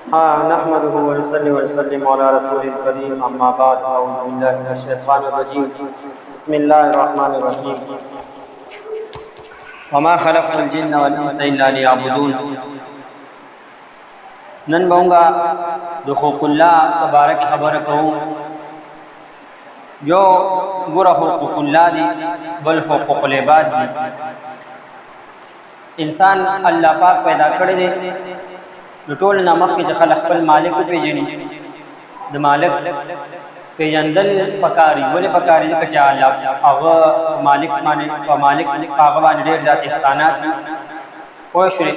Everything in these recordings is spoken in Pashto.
نحمده ونصلي ونسلم على رسول الكريم اما بعد اعوذ بالله من الشيطان الرجيم بسم الله الرحمن الرحيم وما خلقت الجن والانس الا ليعبدون. نن بونگا د حقوق الله تبارک خبر کوم. یو ګره حقوق الله دي بل حقوق العباد دي. انسان الله پاک پیدا کړی دی نو ټول نه مخکې چې خلق خپل مالک پیژني د مالک پیژندل پکاري ولې پکاري چې الله هغه مالک باندې او مالک هغه باندې ډېر ذات احسانات او شری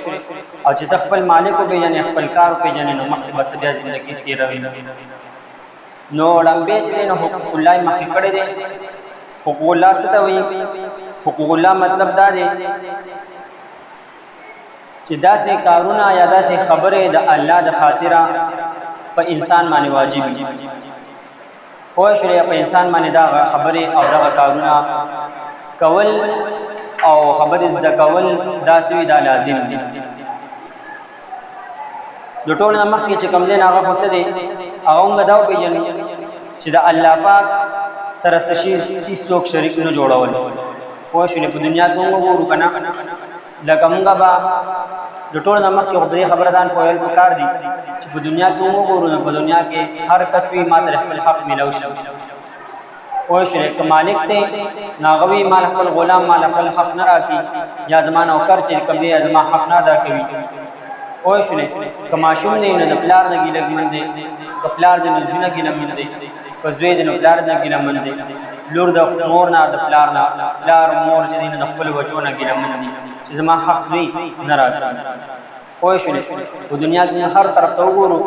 او چې خپل مالک پیژني خپل کار پیژني نو مخکې به بیا ژوندۍ تیروي. نو لمبه چې نو حقوق الله مخکې کړی دی. حقوق الله څه ته وایي؟ حقوق الله مطلب دا دی چې داسې کارونه یا داسې خبرې د الله د خاطره په انسان باندې واجب دي. خو شری په انسان باندې دا خبرې او دا کارونه کول او خبرې د کول داسې دا لازم دي. د ټول نه مخکې چې کوم دین هغه څه دی هغه موږ دا وپېژنو چې د الله پاک سره هیڅ څوک شریک نه جوړول. خو شری په دنیا کې موږ وګورو کنه لکه موږ به د ټول نه مخکې خو خبره دان کویل پکار دي چې په دنیا کې موږ وګورو په دنیا کې هر کس وی ماته خپل حق ملو شي. او شریک مالک ته ناغوي مال خپل غلام مال خپل حق نه راکړي یا زمانه او کر چې کوم دی زما حق نه ادا کوي. او شریک کماشوم نه نه د پلار نه ګیلګ من دی د پلار د نه ګیلګ من دی په زوی د پلار نه ګیلګ من دی لور د مور نه د پلار نه پلار مور چې نه خپل وجو نه ګیلګ من دی چې زما حق وی نه راځي. خو شنه په دنیا کې هر طرف ته وګورو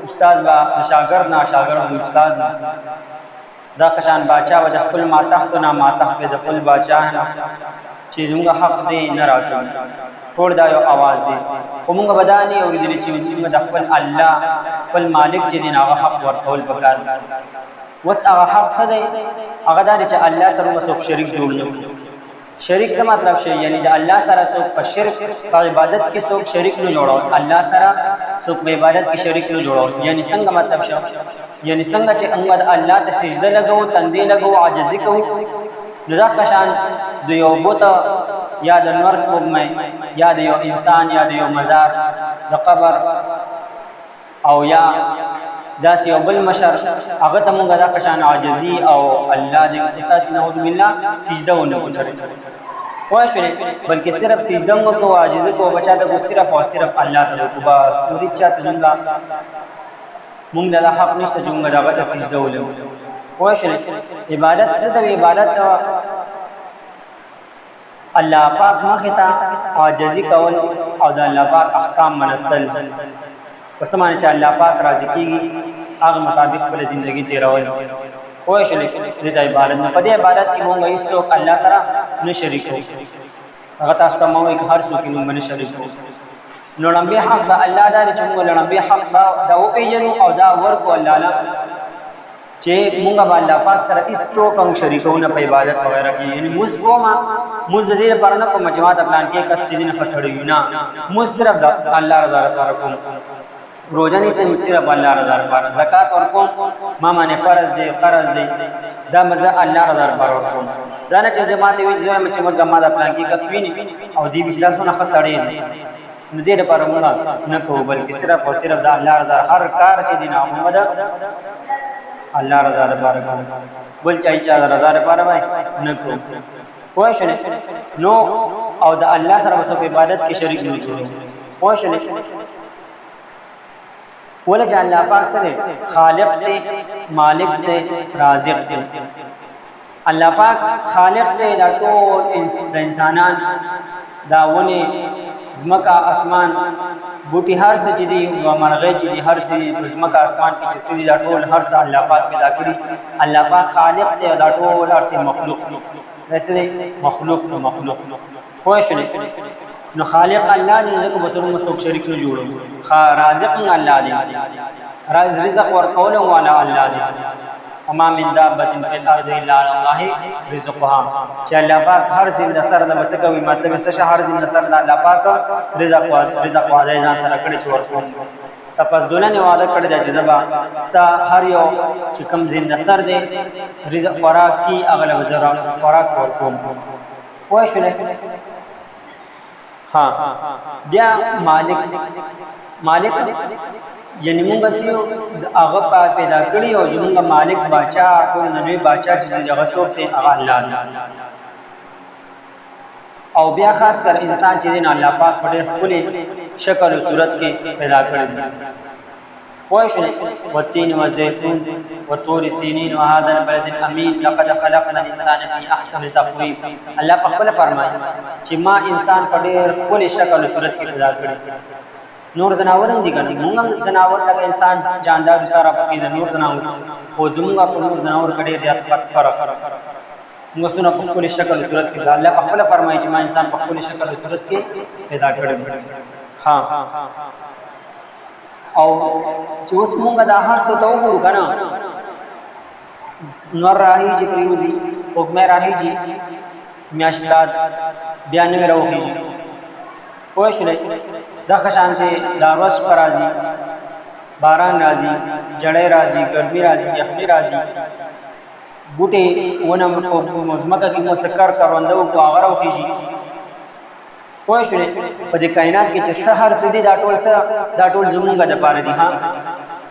استاد با شاګرد نه شاګرد استاد نه دا کشان باچا و خپل ماتحت نه ماتحت د خپل باچا نه چې موږ حق دې نه راځي. ټول دا یو आवाज دی خو موږ بداني او دې چې موږ د خپل الله خپل مالک چې دین هغه حق ورکول پکار. وت هغه حق څه دی؟ هغه دا چې الله سره څوک شریک جوړ نه. شریک څه مطلب شي؟ یعنی د الله سره څوک په شرک په عبادت کې څوک شریک نه جوړول. الله سره څوک په عبادت کې شریک نه جوړول. یعنی څنګه مطلب شي؟ یعنی څنګه چې موږ الله ته سجده لګو تندې لګو عاجزي کوو نو دا کشان د یو بت یا د نور کومه یا د یو انسان یا د یو مزار د قبر او یا ذات یو بل مشر هغه ته موږ دا کشان عاجزي او الله دې اختصاص نعوذ بالله سجده ونه کوي. واشره بلکې صرف سجده کو عاجزي کو بچا د صرف او صرف الله تعالی کو با پوری چا څنګه موږ د حق نشته چې موږ دا غته سجده ولو. واشره عبادت د عبادت الله پاک مخه ته عاجزي کول او د الله پاک احکام منسل وسمانه چې الله پاک راضي کیږي هغه مطابق خپل ژوندۍ تیرول. خو شریک دې عبادت نه په دې عبادت کې موږ هیڅ الله تعالی نه شریک کوو. هغه تاسو ته موږ هر څوک موږ نه شریک کوو. نو لمبه حق دا الله دا چې موږ لمبه حق دا او پیژنو او دا ورکو الله لا چې موږ باندې پاک سره هیڅ څوک شریکونه په عبادت وغیرہ کې. یعنی موږ کومه موږ دې پر نه کوم جماعت پلان کې کس چې نه فتړیو نه موږ صرف الله رضا لپاره کوم. روزانه ته صرف الله رضا لپاره زکات ورکوم ما باندې فرض دی قرض دی دا مزه الله رضا لپاره ورکوم. دا نه چې جماعت وي چې موږ جماعت پلان کې کس ویني او دې بشلاسونه فتړی نو دې لپاره موږ نه کوو بلکې صرف او صرف دا الله رضا هر کار چې دین محمد الله رضا لپاره کوم. بل چا رضا لپاره وای نه کوو. خوښنه نو او د الله سره په عبادت کې شریک نه جوړو. خوښنه ولې الله پاک سره خالق دی مالک دی رازق دی. الله پاک خالق دی د ټول انسانان داونه زمکا اسمان بوټي هر څه چې دی او مرغې چې هر څه زمکا اسمان کې چې دی دا ټول هر څه الله پاک پیدا کړی. الله پاک خالق دی دا ټول هر څه مخلوق دې مخلوق خوښنه نو خالق الله دې زکه به تر مسوک شریک نه جوړو. رازق الله دې رزق ورکول والا الله دې وما من دابة في الأرض إلا على الله رزقها. چې الله پاک هر دین د سر د متکوي مطلب څه هر دین د سر د الله پاک رزق واځي ځان سره کړی چې ورکوم تفضلن وعده کړی دی چې زبا تا هر یو چې کوم زنده سر دی رزق خوراک کی اغلب زرا خوراک ورکوم وای شله ها بیا مالک یعنی موږ چې هغه پیدا کړی او موږ مالک باچا ټول نبی باچا چې هغه څوک دی هغه الله او بیا خاص کر انسان چې دین الله پاک په خپل شکل او صورت کې پیدا کړی دی وای شله والتين والزيتون وطور سينين وهذا البلد الامين لقد خلقنا الانسان في احسن تقويم الله په خپل فرمایي چې ما انسان په خپل شکل او صورت کې پیدا کړی نور زناورم دي کنه موږ زناور لکه انسان جاندار سره پکې نور زناور خو زموږ په نور زناور کډې زیات فرق موږ څنګه په خپل شکل او صورت کې الله په خپل فرمایي چې ما انسان په خپل شکل او صورت کې پیدا کړی ها او چې اوس موږ د هر څه ته وګورو کنه نور راهي چې پریودي او مې راهي چې میاشتاد بیان مې راوږي پوښلې دا خشان چې داروس پر راځي باران راځي جړې راځي ګرمي راځي یخني راځي بوټي ونه مزمکه کې مسکر کاروندو کو هغه راوږي پوښلې په دې کائنات کې چې سحر دې دا ټول زمونږه د پاره دي ها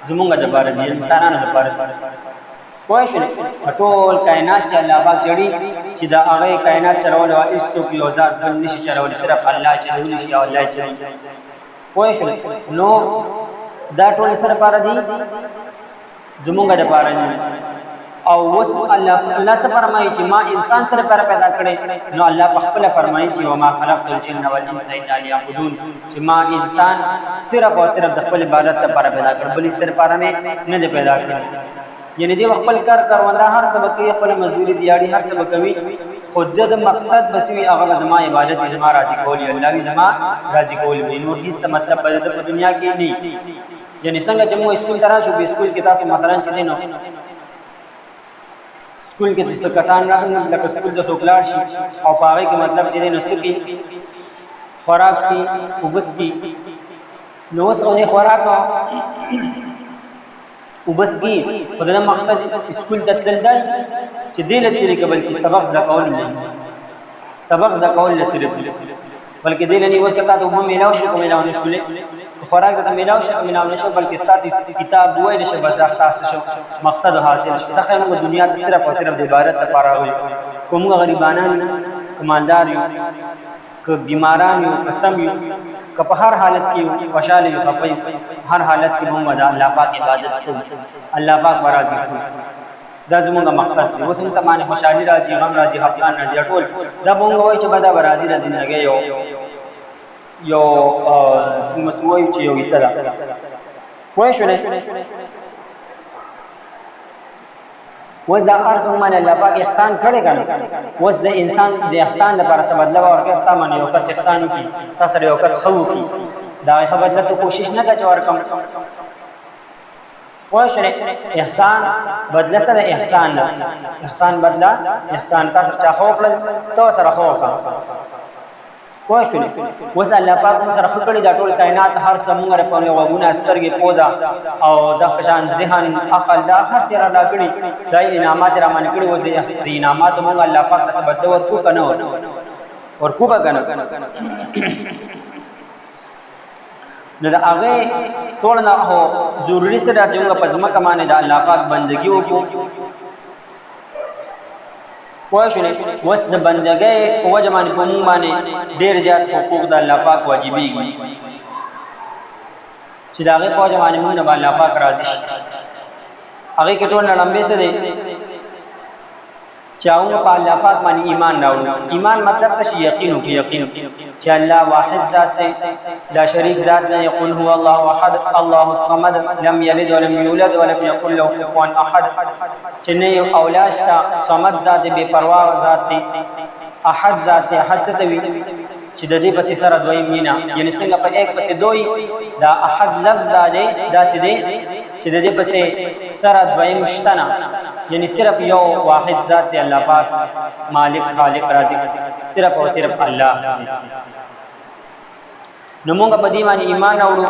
زمونږه د پاره دي انسانانو د پاره پوښلې ټول کائنات چې الله پاک جوړي چې دا هغه کائنات چلول او ایستو کې او ذات بل نشي چلول صرف الله چلول شي او الله چلول پوښلې نو دا ټول سره پاره دي زمونږه د پاره دي او وس الله ته فرمایي چې ما انسان سره پیدا کړی نو الله په خپل فرمایي چې وما خلقت الجن والانس الا ليعبدون چې ما انسان صرف او صرف د خپل عبادت لپاره پیدا کړ بلې صرف لپاره نه پیدا کړ یعنی دې خپل کار کاروندا هر څه کې خپل مزدوري دیاړي هر څه کوي خو د مقصد بسوي هغه زما عبادت زما راضي کول الله وی زما راضي کول وی نور هیڅ مطلب په دنیا کې نه یعنی څنګه چې مو اسکول درا شو به اسکول کې تاسو مثلا چې دینو سکول کې څه کټان راغلی لکه سکول د ټوکلار شي او پاره کې مطلب دې نه سکی خوراک کی وبس کی نو څنګه خوراک وبس کی په دې مقصد سکول د تل دی چې دې لته کې بلکې سبق د کول نه سبق د کول نه صرف بلکې دې نه وسه تا ته هم ملاو شي کوم ملاو نشول خوراک ته ملاو شي ملاو نشو بلکې ساتي کتاب دوی نشه بس خاص شو مقصد حاصل شو دا موږ دنیا ته صرف او صرف د عبادت لپاره وي کوم غریبانان کماندار یو که بیماران یو قسم یو که په هر حالت کې خوشاله یو په هر حالت کې موږ د الله پاک عبادت کوو الله پاک راضي کوي دا زموږ مقصد دی اوس هم تمانه خوشالي راځي غم راځي خفګان راځي ټول دا موږ وایي چې بدا راضي د زندګي یو مسوي چې یو ایسره وای شو نه ودا ارث من الله پاک احسان کړي کنه وس د انسان د احسان لپاره څه بدلا ورکړي تاسو یو څه احسان کی تاسو یو څه خو کی دا خبره ته کوشش نه کوي ورکم وای شو احسان بدله سره احسان بدلا احسان تاسو چا خو کړل تو سره خو کا وښه وس الله پاک سره خپل د ټول کائنات هر څومره په وګونه سترګې پودا او د خشان ذهن عقل دا هر څه را کړی دای انعامات را من کړی و دې انعامات موږ الله پاک ته بده ورکو کنه ورکو به کنه نو دا هغه ټول نه هو ضروري څه دا چې موږ په ځمکه باندې د الله پاک بندګي وکړو پوښښنه وس د بندګۍ په وجه باندې په موږ باندې ډېر زیات حقوق د الله پاک واجبېږي چې دا هغه په وجه باندې موږ نه الله پاک راضي شي هغه کې ټول لمبه څه دی چاونه په الله پاک باندې ایمان راوړو ایمان مطلب څه یقین او یقین چې الله واحد ذات دی لا شریک ذات نه یقول هو الله احد الله الصمد لم يلد ولم يولد ولم يكن له كفوا احد چې نه یو اولاد شته صمد ذات بے پروا ذات دی احد ذات احد ته وی چې د دې په سره دوی مینا یعنی څنګه په یک په دوی دا احد لفظ دی دا څه دی چې د دې په سره دوی مشتنا یعنی صرف یو واحد ذات دی الله پاک مالک خالق رازق صرف او صرف الله نو موږ په دې باندې ایمان راوړو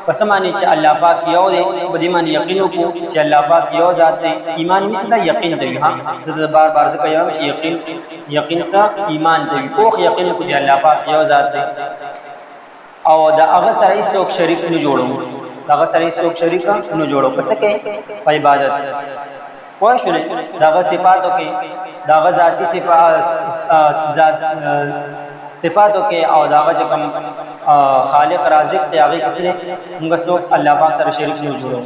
پس باندې چې الله پاک یو دی په دې باندې یقین وکړو چې الله پاک یو ذات دی ایمان نشته یقین دی ها زه بار بار ځکه یم چې یقین ته ایمان دی او یقین کو چې الله پاک یو ذات دی او دا هغه سره هیڅوک شریک نه جوړو هغه سره هیڅوک شریک نه جوړو پس کې په عبادت وای شو داغه صفاتو کې داغه ذاتی صفاتو کې او داغه کوم خالق رازق دی هغه کې موږ څوک الله پاک سره شریک نه جوړو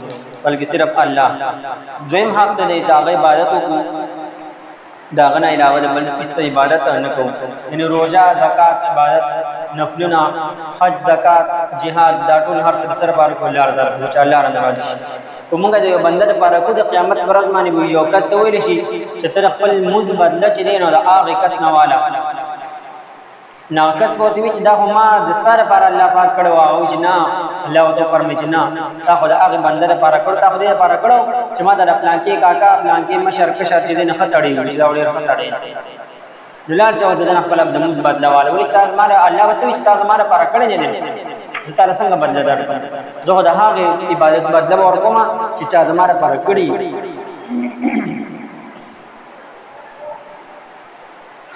بلکې صرف الله دویم حق دی داغه عبادت وکړو داغه نه علاوه بل هیڅ عبادت نه کوو یعنی روزه زکات عبادت نفلنا حج زکات jihad دا ټول هر څه تر بار کو لار در چې الله رضا راځي کومګه دی بنده لپاره کو د قیامت پر ورځ باندې یو کته ویل شي چې تر خپل موږ بدل چې دین او د هغه کته نواله ناقص پوتې چې دا هم د ستاره پر الله پاک کړو او چې نه الله او ته فرمایي چې نه تا خو د هغه بنده لپاره کړو تا خو دې لپاره کړو چې ما د پلان کې کاکا پلان کې مشر کې شاتې دې نه خطړې وي دا ولې خطړې دلار چې د خپل د موږ بدلواله وي تاسو ما الله وته چې تاسو ما لپاره کړی نه دي تاسو څنګه بدل درته زه د هغه عبادت بدل ورکوم چې چا زما لپاره کړی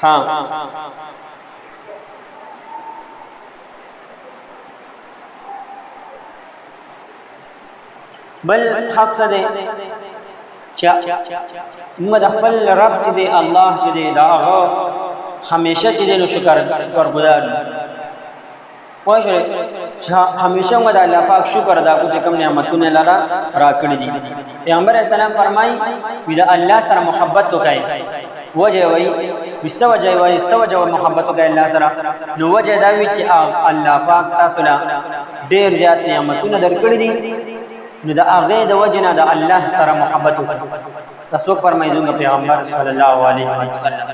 ها بل حق ده چې موږ خپل رب چې دی الله چې دی دا هغه همیشه چې دی نو شکر ګزار وایي چې همیشه موږ د الله پاک شکر ادا کوو چې کوم نعمتونه لاره راکړي دي پیغمبر اسلام فرمایي چې الله سره محبت وکړئ وجه وای استوجه محبت وکړئ الله سره نو وجه دا وی چې الله پاک تاسو له ډېر زیات نعمتونه درکړي دي نو دا هغه د وجنه د الله سره محبت وکړه تاسو فرمایي زموږ پیغمبر صلی الله علیه وسلم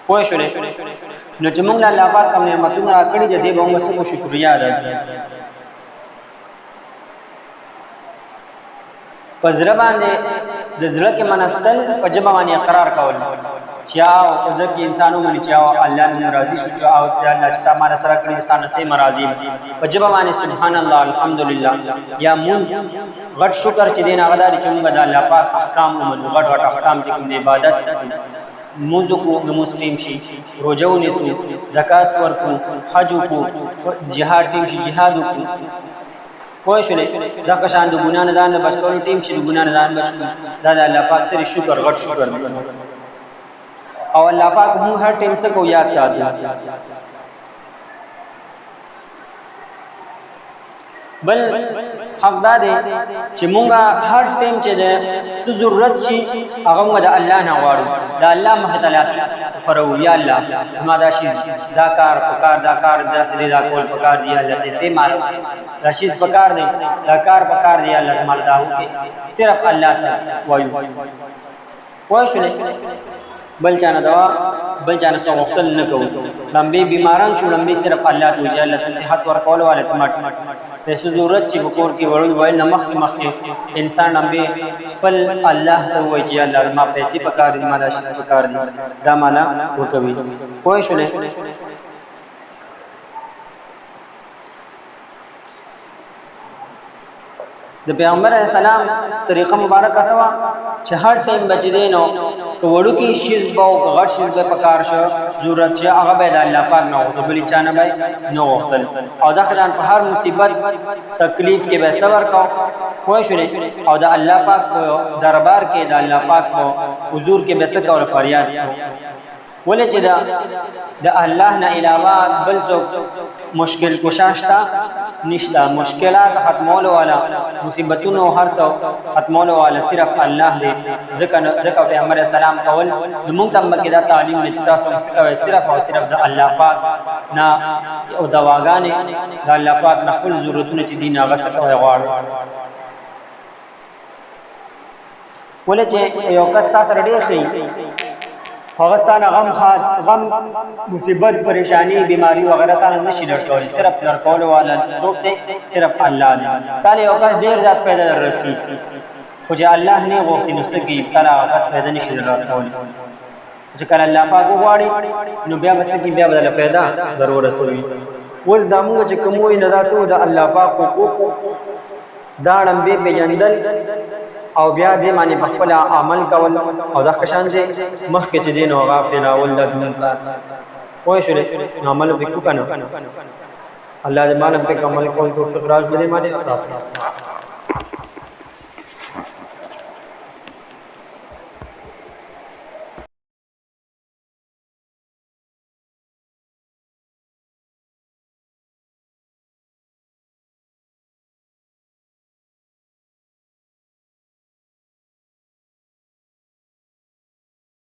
پوه شئ نو چې موږ الله پاک کوم نعمتونه راکړي دي به موږ څه شکریا ادا کړو پزړه باندې د زړه کې منستل په جبه باندې اقرار کول چې او ځکه انسانو باندې چې الله نه راضي شو او چې الله چې تاسو سره کړی انسان سره مرادي په جبه باندې سبحان الله الحمدلله یا مون غټ شکر چې دین هغه داري چې موږ د الله پاک احکام او غټ احکام چې د عبادت موږ کو مسلم شي روزه ونیسو زکات ورکو حج کو jihad ټیم شي jihad کو پوه شئ دا که شان د ګنا نه ځان بچ کول ټیم شي ګنا نه ځان بچ دا د الله پاک سره شکر غټ شکر او الله پاک موږ هر ټیم څخه کو یاد ساتي بل حق دا دی چې مونږه هر ټیم چې د ضرورت شي هغه موږ د الله نه غواړو د الله محتلات فرو یا الله ما دا شي دا کار پکار دا کار داسې دا کول پکار دی الله دې مال رشید پکار دی دا کار پکار دی الله مال دا وکي صرف الله تعالی وایو وایو بل چانه دوا بل چانه څو وخت نه کوو لمبي بیماران شو لمبي صرف الله تعالی الله صحت ورکول والے تمټ د ضرورت چې بکور کې وړل وای نه مخ انسان لمبي بل الله ته وایي چې الله ما پیسې پکار دي ما راشي پکار دي دا معنا وکوي پوه شئ د پیغمبر اسلام طریقه مبارکه سوا چې هر ټیم بچیدنو وړو کې شیز باو غټ شیز په کار شو ضرورت چې هغه به د الله پاک نه وته بلی چانه به نو وختل او دا خدان په هر مصیبت تکلیف کې به صبر کو خو شوي او د الله پاک دربار کې د الله پاک په حضور کې به تک او فریاد ولې چې د الله نه علاوه بل څوک مشکل کوشاشتا نشتا مشکلات ختمولو والا مصیبتونو هر څو ختمولو والا صرف الله دی ذکر پیغمبر اسلام کول موږ ته مکه دا تعلیم نشتا صرف او صرف د الله پاک نه او دواګانې د الله پاک نه خپل ضرورتونه چې دین هغه څه غواړي ولې چې یو کس تاسو ډېر شي هغه غم مصیبت پریشانی بیماری وغیرہ تانه نشي لټول صرف لړکول والا څوک دی صرف الله دی تعالی یو کس ډیر ذات پیدا دررسي خو چې الله نه غوښتي نو سګي تعالی هغه پیدا نشي لټول چې کله الله پاک وغواړي نو بیا به سګي بیا بدل پیدا ضرورت وي ول دا موږ چې کوم وي نه دا ټول د الله پاک حقوق دا ړمبې پېژندل او بیا دې باندې په خپل عمل کول او دا قشان چې مخکې چې دین او غافلول د دنیا پوه شو عمل وکړو کنه الله دې باندې په عمل کول تو فقراج دې باندې